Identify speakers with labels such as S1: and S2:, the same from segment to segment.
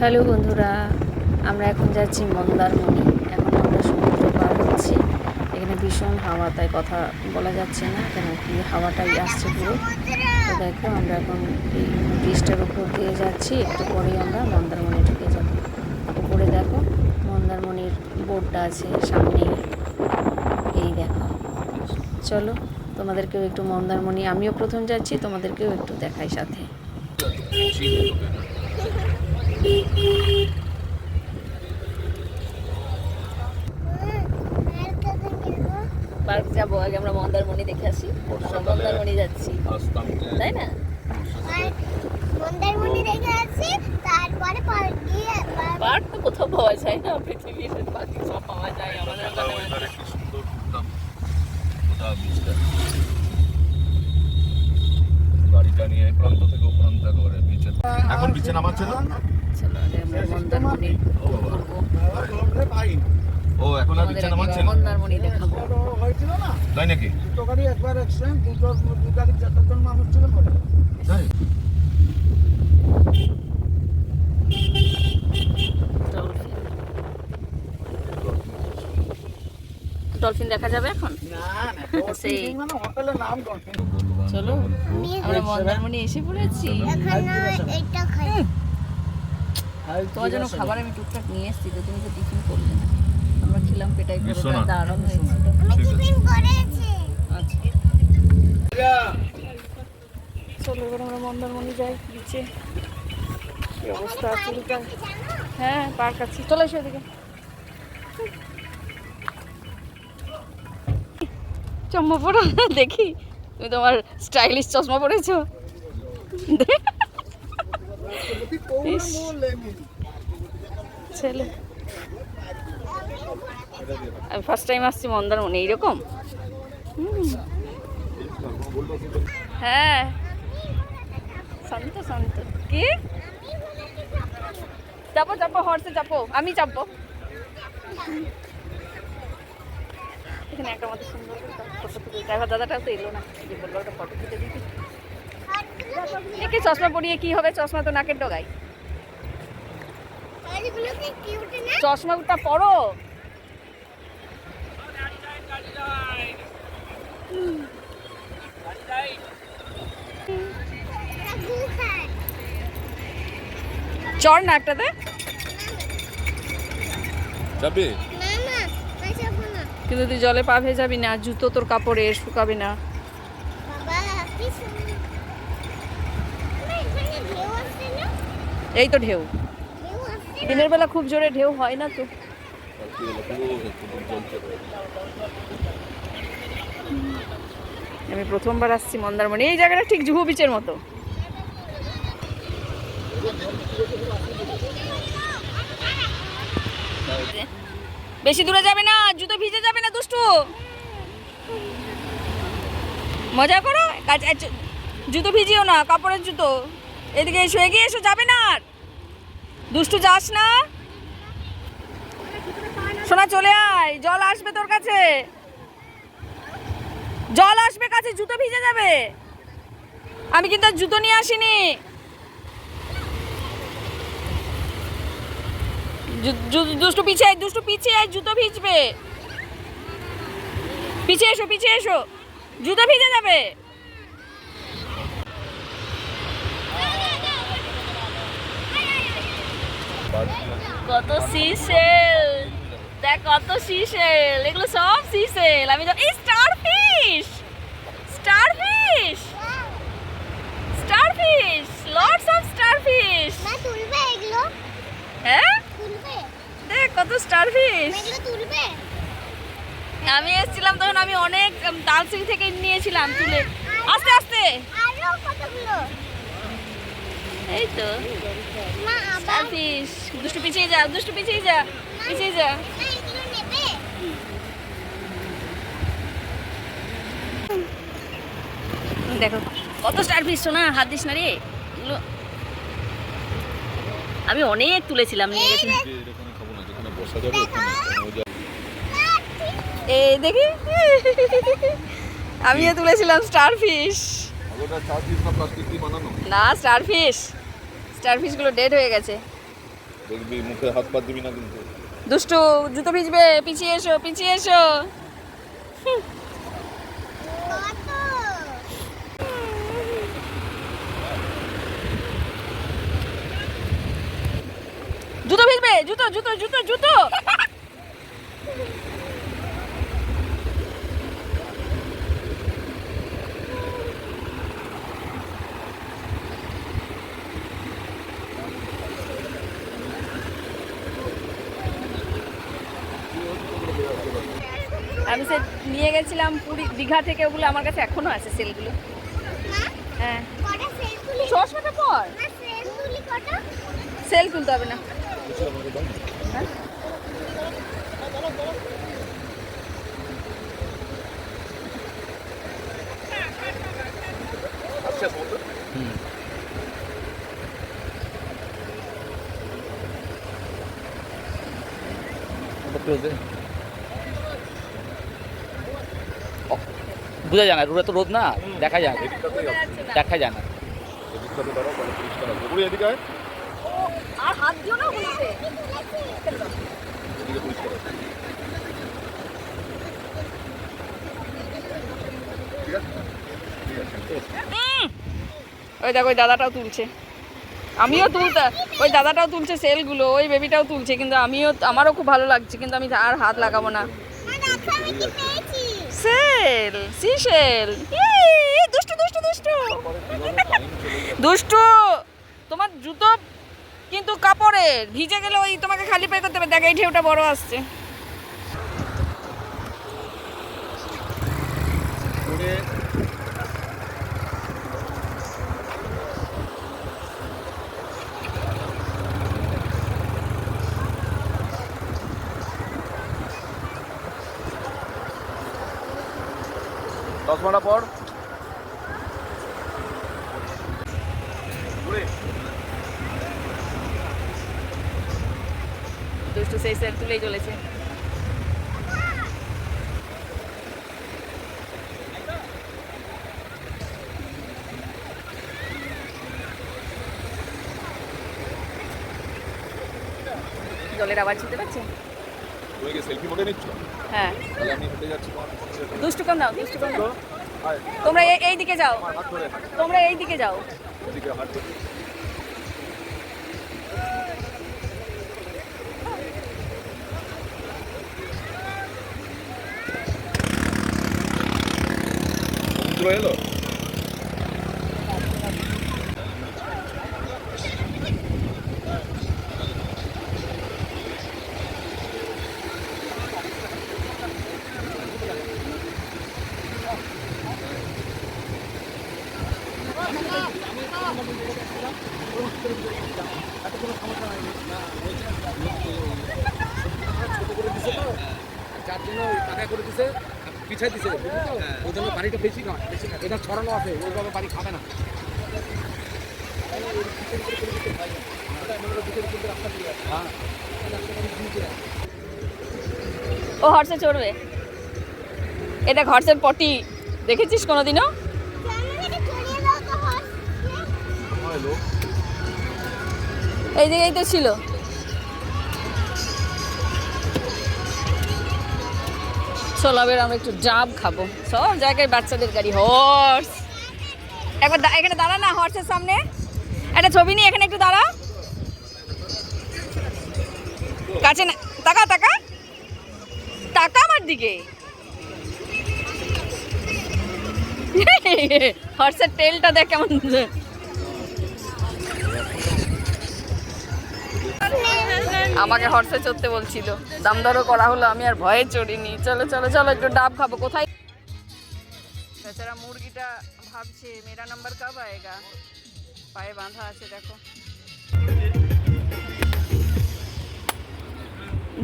S1: Hello বন্ধুরা, আমরা এখন যাচ্ছি মন্দারমণি। এখন আমরা সমুদ্র পার হচ্ছি। এখানে ভীষণ হাওয়া, তাই কথা বলা যাচ্ছে না, কেন কি হাওয়াটাই আসছে পুরো। তো দেখো আমরা এখন এই ব্রিজটার উপর দিয়ে যাচ্ছি, একটু পরেই আমরা মন্দারমণি ঢুকে যাব। উপরে দেখো মন্দারমণির বোর্ডটা আছে সামনে, এই দেখো। চলো তোমাদেরকেও একটু মন্দারমণি, আমিও প্রথম যাচ্ছি, তোমাদেরকেও একটু দেখাই সাথে। পার্ক যাবো, আগে আমরা মন্দারমণি দেখে আসি। মন্দারমণি যাচ্ছি, তাই না?
S2: মন্দারমণি দেখে আসি, তারপরে পার্ক গিয়ে
S1: পার্ক তো কোথাও পাওয়া যায় না, পৃথিবীর বাকি সব পাওয়া যায় আমাদের ওখানে।
S3: কি সুন্দর ঘুরতাম কোথাও বিচটা, গাড়িটা নিয়ে প্রান্ত থেকে ও প্রান্ত একেবারে বিচে। এখন বিচে নামাচ্ছে না।
S1: চলো আগে আমরা মন্দারমণি ঘুরবো।
S3: ও এখন আর বিচে নামাচ্ছে না,
S1: মন্দারমণি দেখাবো,
S3: তাই নাকি?
S4: দুটো গাড়ি একবার অ্যাক্সিডেন্ট, দু গাড়ি 4 জন মানুষ ছিল মরে।
S3: তাই
S1: ডলফিন দেখা যাবে এখন।
S4: না
S1: সেই
S4: মানে হোটেলের নাম ডলফিন।
S1: চলো আমরা মন্দারমণি এসে পড়েছি।
S2: এখানে এটা খাই।
S1: তোমার জন্য খাবার আমি টুকটাক নিয়ে এসেছি, তো তুমি তো টিফিন করলে না। আমরা খেলাম, পেটাই
S3: মিশো
S1: পুরোটা
S3: না।
S1: দারুণ হয়েছিল।
S2: আমি টিফিন করেছি।
S1: আচ্ছা চলো এবার আমরা মন্দারমণি যাই বিচে। কি অবস্থা চুলটা। হ্যাঁ পার্ক আছে, চলে এসো এদিকে। চশমা পড়ো দেখি, তুমি তোমার স্টাইলিশ চশমা পড়েছো। ইস, ছেলে আমি ফার্স্ট টাইম আসছি মন্দারমণি এইরকম। হ্যাঁ শান্ত শান্ত। কি চাপো চাপো, হর্সে চাপো, আমি চাপবো। এখানে একটা মতো সুন্দর ফটো তুলে, ড্রাইভার দাদাটাও তো এলো না, যে বললো একটা ফটো তুলে দিতে। একে চশমা পরিয়ে কি হবে, চশমা তো নাকের ডগায়।
S2: এগুলো কি কিউট না?
S1: চশমাটা পরো।
S2: এটা গু খায়।
S1: চড় না একটাতে।
S3: যাবে
S2: না না, যাবো না।
S1: কিন্তু তুই জলে পা ভেজাবি না, জুতো তোর কাপড়ে শুকাবে না।
S2: বাবা কি সুন্দর। এখানে ঢেউ আসছে না?
S1: এই তো ঢেউ,
S2: ঢেউ আসছে না?
S1: দিনের বেলা খুব জোরে ঢেউ হয় না তো। আমি প্রথমবার আসছি মন্দারমণি, এই জায়গাটা ঠিক জুহু বিচের মতো। বেশি দূরে যাবে না, জুতো ভিজে যাবে না দুষ্টু। মজা করো, জুতো ভিজিও না, কাপড়ের জুতো। এদিকে এসো, এগিয়ে এসো, যাবে না আর। দুষ্টু যাস না সোনা, চলে আয়, জল আসবে তোর কাছে, জল আসবে কাছে, জুতো ভিজে যাবে। আমি কিন্তু আর জুতো নিয়ে আসিনি। দুষ্টু পিছিয়ে, দুষ্টু পিছিয়ে, জুতো ভিজবে। পিছিয়ে এসো, পিছিয়ে এসো, জুতো ভিজে যাবে। কত সিসেল, দেখ কত সিসেল, এগুলো সব সিসেল। আমি এই starfish, starfish, starfish, lots of starfish.
S2: মা তুলবে এগুলো?
S1: হ্যাঁ
S2: তুলবে?
S1: দেখ কত স্টারফিশ।
S2: এগুলো তুলবে?
S1: আমি এসেছিলাম তখন, আমি অনেক দার্জিলিং থেকে নিয়েছিলাম তুলে। আস্তে আস্তে,
S2: আরো কতগুলো?
S1: এই তো
S2: মা আবার
S1: স্টারফিশ। দুষ্টু পিছিয়ে যা, দুষ্টু পিছিয়ে যা, পিছিয়ে যা।
S2: না এগুলো নেবে?
S1: দেখো কত স্টারফিশ, শোনা হাত দিস না রে। এগুলো আমি অনেক তুলেছিলাম, নিয়ে গেছি।
S3: এখানে খাবো না, যেখানে বসা যাবে ওখানে মজা।
S1: এই দেখি আমিও তুলেছিলাম স্টারফিশ।
S3: ওটা চা পিস না প্লাস্টিক দিয়ে বানানো?
S1: না স্টারফিশ, স্টারফিশগুলো ডেড হয়ে গেছে।
S3: দেখবি মুখে হাত পা দিবি না কিন্তু।
S1: দুষ্টু জুতো ভিজবে, পিছিয়ে এসো পিছিয়ে এসো।
S2: কত
S1: জুতো ভিজবে, জুতো জুতো জুতো জুতো। আমি সে নিয়ে গেছিলাম পুরী দীঘা থেকে, ওগুলো আমার কাছে এখনো আছে সেলগুলো।
S2: মা
S1: হ্যাঁ
S2: কটা সেল তুলি
S1: চশমাটা পর,
S2: মা সেল তুলি কটা
S1: সেল তুলতে হবে না। হ্যাঁ?
S3: আচ্ছা বলতো
S5: বোঝা যায় না, রোদে তো রোদ না, দেখা যায় না,
S3: এদিকটাতেই আছে,
S5: দেখা যায় না।
S3: এদিকটাতে দাঁড়াও তাহলে পরিষ্কার হবে। পুরো এদিকে আয়,
S1: আর হাত দিও না বলতে।
S3: এদিকে পরিষ্কার হবে। ঠিক আছে ঠিক আছে।
S1: ওই দেখো ওই দাদাটাও তুলছে, আমিও তুলতে, ওই দাদাটাও তুলছে সেলগুলো, ওই বেবিটাও তুলছে, কিন্তু আমারও খুব ভালো লাগছে, কিন্তু আমি আর হাত লাগাবো না।
S2: মা দেখো আমি কি পেয়েছি
S1: সেল সিশেল, দুষ্টু দুষ্টু দুষ্টু দুষ্টু। তোমার জুতো কিন্তু কাপড়ের, ভিজে গেলে ওই তোমাকে খালি পায়ে করতে হবে। দেখ এই ঢেউটা বড় আসছে।
S3: পুরে চশমাটা পর। পুরে
S1: দুষ্টু সেই সেল তুলেই চলেছে। জলের আওয়াজ শুনতে পাচ্ছেন?
S3: তুমি কি সেলফি মোডে নিচ্ছ?
S1: হ্যাঁ
S3: তাহলে আমি হেঁটে যাচ্ছি তোমার
S1: দুষ্টু কম দাও, দুষ্টু কম দাও।
S3: আয়,
S1: তোমরা এই দিকে যাও,
S3: আমার হাত ধরে হাঁট,
S1: তোমরা এই দিকে যাও।
S3: এদিকে হাঁট ধরে। সমুদ্র এলো?
S5: যার জন্য টাকা করে দিছে, পিছাই দিছে, বুঝলি তো? ওই জন্য বাড়িটা বেশি খায়, এটা ছড়ানো আছে, ওইভাবে বাড়ি খাবে না।
S1: ও হর্ষে চড়বে, এটা হর্ষের পটি, দেখেছিস কোনোদিনও?
S2: ক্যামেরাটা চড়িয়ে দাও তো হস
S3: এলো
S1: এই জায়গায় তো ছিল। চলো এবার আমরা একটু ডাব খাবো। সব জায়গায় বাচ্চাদের গাড়ি, হর্স। একবার এখানে দাঁড়া না, হর্সের সামনে একটা ছবি নিয়ে এখানে একটু দাঁড়া, কাছে না, তাকা তাকা তাকা আমার দিকে। হর্সের টেলটা দেখ কেমন। আমাকে হর্সে চড়তে বলছিল, দাম দরও করা হলো, আমি আর ভয়ে চড়িনি। চলো চলো চলো একটু ডাব খাবো। কোথায় বেচারা মুরগিটা ভাবছে মেরা নাম্বার কব আয়েগা, পায়ে বাঁধা আছে দেখো।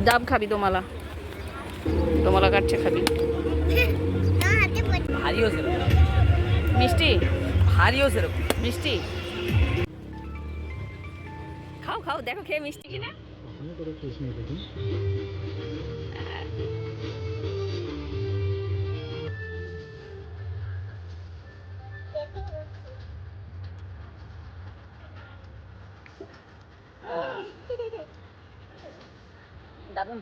S1: ডাব খাবি? দোমালা, দোমালা কাটছে খাবি?
S2: না হাতে পড়ে
S5: ভারীও সেরকম,
S1: মিষ্টি,
S5: ভারীও সেরকম।
S1: মিষ্টি খাও খাও, দেখো খেয়ে মিষ্টি কিনা। দারুণ।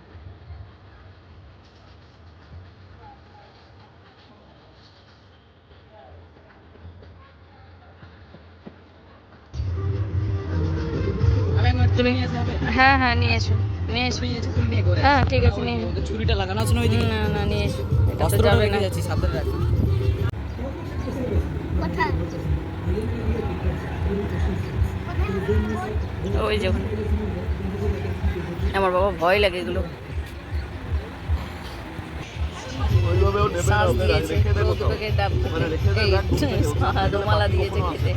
S1: তুমি হ্যাঁ হ্যাঁ নিয়ে এসো, নিয়ে এসো। হ্যাঁ ঠিক আছে নিয়ে এসো।
S5: ছুরিটা লাগানো আছে না ওইদিকে?
S1: না না নিয়ে এসো, এটা তো
S5: অস্ত্রটা
S1: যাবে
S5: রেখে
S1: না।
S5: যাচ্ছি, সাবধানে রাখবি।
S2: কোথায়?
S1: ওই যে ওখানে। আমার বাবা ভয় লাগে এগুলো।
S3: ওইভাবেও নেবে না,
S1: শ্বাস
S3: ওকে
S1: দিয়েছে,
S3: রেখে দেবো তো।
S1: দুটোকে ডাব
S3: ওখানে রেখে দে,
S1: এই
S3: দেখ, দূর থেকে ওকে
S1: দোমালা দিয়েছে খেতে।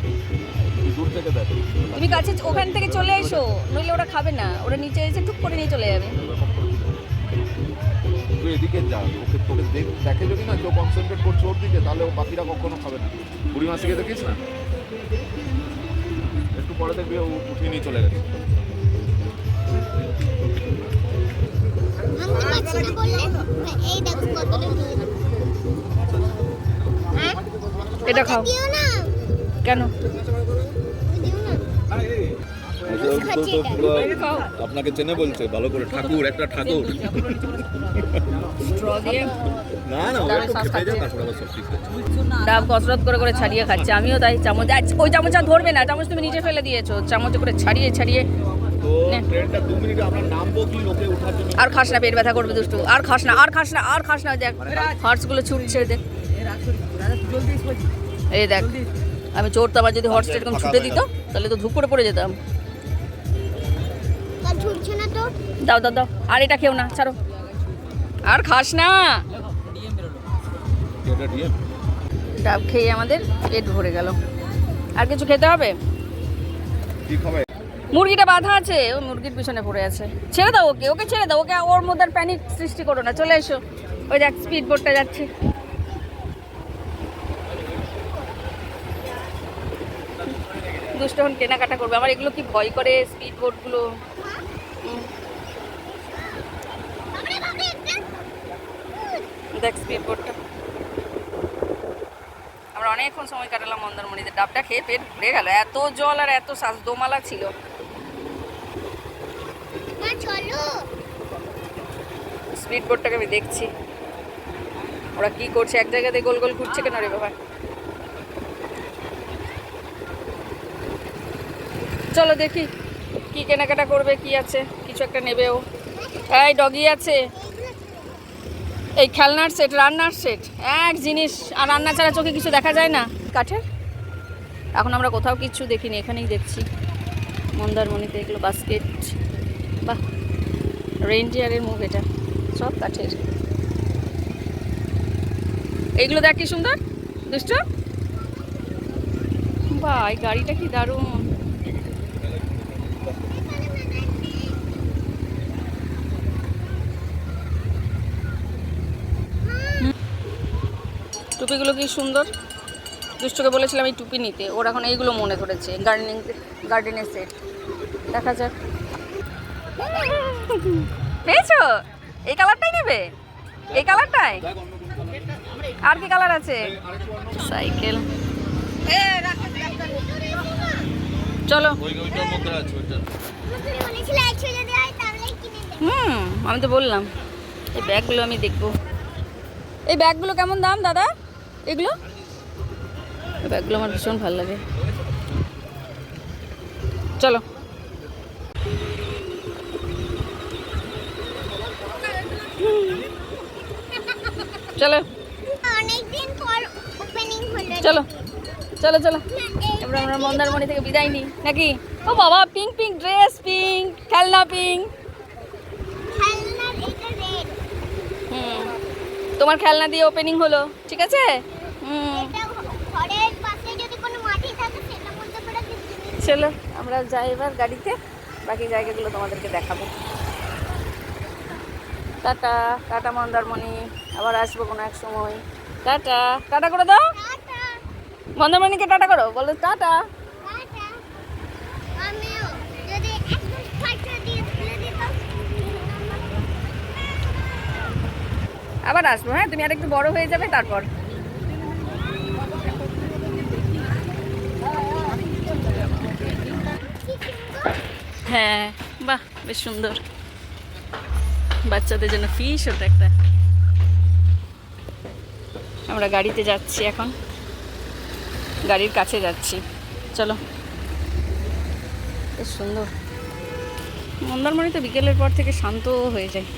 S3: দূর থেকে দেখ।
S1: তুমি কাছে ওখান থেকে চলে এসো, নইলে ওরা খাবে না, ওরা নিচে এসে টুক করে নিয়ে চলে যাবে।
S3: তুই এদিকে যা, ওকে তোকে দেখে যদি না কেউ কনসেন্ট্রেট করছে ওর দিকে, তাহলে ও বাকিরা কখনো খাবে না। বুড়ি মাসিকে দেখিস না, একটু পরে দেখবি ও উঠিয়ে নিয়ে চলে গেছে।
S2: ভাঙতে পারছি না বললে এই দেখো কতটা দিয়ে দাও। হ্যাঁ
S1: এটা খাও।
S2: দিও না,
S1: কেন?
S2: দিও না।
S1: খাও।
S3: আপনাকে চেনে বলছে ভালো করে, ঠাকুর, একটা ঠাকুর।
S1: স্ট্র দিয়ে
S3: না না, ও
S1: দাঁড়া,
S3: একটু
S1: শ্বাস
S3: খেতে যা,
S1: খাচ্ছে।
S3: তারপরে আবার সব ঠিক আছে।
S1: ডাব কসরত করে করে ছাড়িয়ে খাচ্ছে, আমিও তাই। চামচ ওই চামচ আর ধরবে না, চামচ তুমি নিচে ফেলে দিয়েছো, চামচে করে ছাড়িয়ে ছাড়িয়ে।
S3: তো ট্রেনটা 2 মিনিটে আমরা নামবো কি লোকে ওঠার জন্য?
S1: আর খাস না, পেট ব্যথা করবে দুষ্টু, আর খাস না, আর খাস না, আর খাস না। দেখ হর্সগুলো ছুটছে, দেখ এই দেখ। আমি চড়তাম, আর যদি হর্সটা এরকম ছুটে দিত তাহলে তো ধূপ করে পড়ে যেতাম।
S2: আর ছুটছে না তো।
S1: দাও দাও দাও, আর এটা খেও না, ছাড়ো, আর খাস না।
S3: এটা দিয়ে
S1: ডাব খেয়ে আমাদের পেট ভরে গেল, আর কিছু খেতে হবে?
S3: কি খাবে?
S1: মুরগিটা বাঁধা আছে, ও মুরগির পিছনে পড়ে আছে। ছেড়ে দাও ওকে, ওকে ছেড়ে দাও, ওকে ওর মধ্যে প্যানিক সৃষ্টি করো না। চলে এসো, ওই দেখ স্পিড বোটটা যাচ্ছে। দুষ্ট এখন কেনাকাটা করবে, আমার এগুলো কি ভয় করে স্পিড বোটগুলো।
S2: বাবারে বাবারে একটা
S1: দেখ স্পিড বোটটা। আমরা অনেকক্ষণ সময় কাটালাম মন্দারমণিতে, ডাবটা খেয়ে পেট ভরে গেল। এত জল আর এত শ্বাস, দোমালা ছিল।
S2: মা চলো।
S1: স্পিড বোটটাকে আমি দেখছি, ওরা কি করছে, এক জায়গাতে গোল গোল ঘুরছে কেন রে বাবা। চলো দেখি কি কেনাকাটা করবে, কি আছে, কিছু একটা নেবে ও। এই ডগি আছে, এই খেলনার সেট, রান্নার সেট, এক জিনিস। আর রান্না ছাড়া চোখে কিছু দেখা যায় না কাঠের। এখন আমরা কোথাও কিছু দেখিনি, এখানেই দেখছি মন্দারমণিতে। এগুলো বাস্কেট, বাহ, রেইনডিয়ারের মুখ, এটা সব কাঠের। এইগুলো দেখ কি সুন্দর, দুষ্ট। বাহ, এই গাড়িটা কি দারুণ। টুপিগুলো কি সুন্দর। দুষ্টকে বলেছিলাম এই টুপি নিতে, ওর এখন এইগুলো মনে ধরেছে। গার্ডেনের সেট, দেখা যাক। পেয়েছো? এই কালারটাই নেবে, এই কালারটাই। আর কি কালার আছে? সাইকেল। চলো।
S3: ওইটার মধ্যে আছে ওইটা।
S2: তুমি বলেছিলে 100 যদি হয় তাহলে কিনে দেব।
S1: আমি তো বললাম এই ব্যাগগুলো আমি দেখবো। এই ব্যাগগুলো কেমন দাম দাদা? এগুলো এই ব্যাগগুলো আমার ভীষণ ভালো লাগে। চলো। চলো
S2: অনেকদিন পর ওপেনিং হলো।
S1: চলো চলো চলো, এবার আমরা মন্দারমণি থেকে বিদায় নিই নাকি? ও বাবা, পিঙ্ক পিঙ্ক ড্রেস, পিঙ্ক খেলনা, পিঙ্ক।
S2: খেলনার এটা রেড।
S1: তোমার খেলনা দিয়ে ওপেনিং হলো, ঠিক আছে।
S2: এটা ঘরের পাশে যদি কোনো মাটি থাকে সেটা মধ্যে করে দিচ্ছি।
S1: চলো আমরা যাই এবার গাড়িতে, বাকি জায়গাগুলো তোমাদেরকে দেখাবো। টাটা টাটা মন্দারমণি, আবার আসবো কোনো এক সময়। টাটা টাটা করে দাও,
S2: টাটা
S1: মন্দারমণিকে টাটা করো, বলো টাটা।
S2: টাটা। আমিও যদি একটু খরচা দিয়ে তুলে দিতাম।
S1: আবার আসবো, হ্যাঁ তুমি আর একটু বড় হয়ে যাবে তারপর। হ্যাঁ বাহ, বেশ সুন্দর। বাচ্চাদের জন্য ফিশ, ওটা একটা। আমরা গাড়িতে যাচ্ছি এখন, গাড়ির কাছে যাচ্ছি, চলো। বেশ সুন্দর। মন্দারমণি তো বিকেলের পর থেকে শান্ত হয়ে যায়।